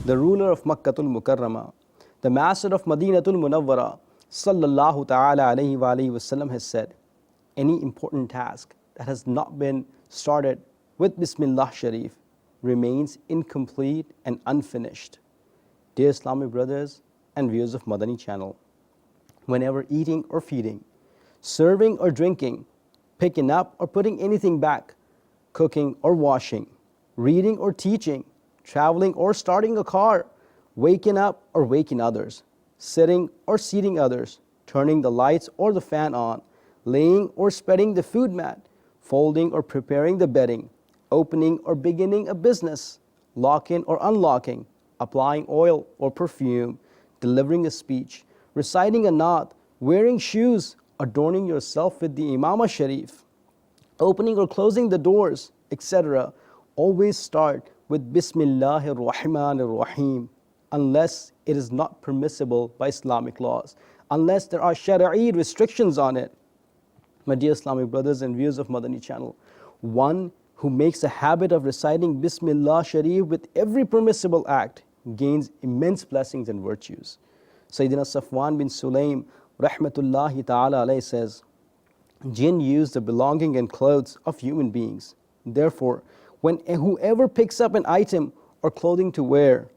the ruler of Makkatul Mukarramah, the master of Madinatul Munawwara, sallallahu ta'ala alayhi wa alayhi wasallam, has said, any important task that has not been started with Bismillah Sharif remains incomplete and unfinished. Dear Islamic brothers and viewers of Madani channel, whenever eating or feeding, serving or drinking, picking up or putting anything back, cooking or washing, reading or teaching, traveling or starting a car, waking up or waking others, sitting or seating others, turning the lights or the fan on, laying or spreading the food mat, folding or preparing the bedding, opening or beginning a business, locking or unlocking, applying oil or perfume, delivering a speech, reciting a naat, wearing shoes, adorning yourself with the Imamah Sharif, opening or closing the doors, etc. Always start with Bismillahir Rahmanir Rahim, unless it is not permissible by Islamic laws, unless there are Shari'i restrictions on it. My dear Islamic brothers and viewers of Madani channel, one who makes a habit of reciting Bismillah Sharif with every permissible act gains immense blessings and virtues. Sayyidina Safwan bin Sulaym rahmatullahi ta'ala alayhi says, jinn use the belonging and clothes of human beings. Therefore, when whoever picks up an item or clothing to wear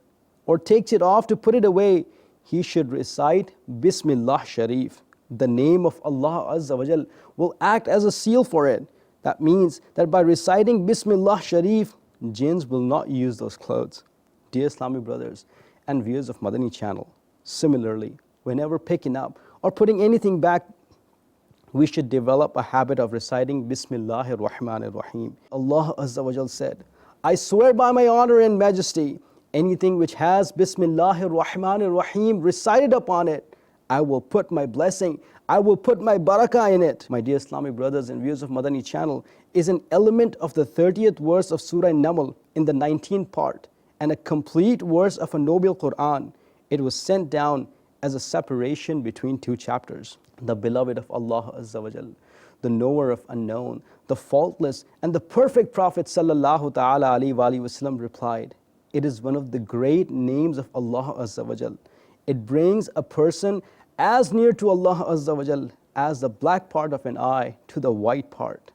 or takes it off to put it away, he should recite Bismillah Sharif. The name of Allah Azza wa Jal will act as a seal for it. That means that by reciting Bismillah Sharif, jinns will not use those clothes. Dear Islamic brothers and viewers of Madani channel, similarly, whenever picking up or putting anything back, we should develop a habit of reciting Bismillahir Rahmanir Rahim. Allah Azza wa Jal said, I swear by my honor and majesty, anything which has Bismillahir Rahmanir Rahim recited upon it, I will put my blessing, I will put my barakah in it. My dear Islamic brothers and viewers of Madani channel, is an element of the 30th verse of Surah Naml in the 19th part and a complete verse of a noble Quran. It was sent down as a separation between two chapters. The beloved of Allah Azza wa Jal, the knower of unknown, the faultless and the perfect Prophet sallallahu ta'ala alayhi wa wasallam replied, it is one of the great names of Allah Azza wa Jal. It brings a person as near to Allah Azza wa Jal as the black part of an eye to the white part.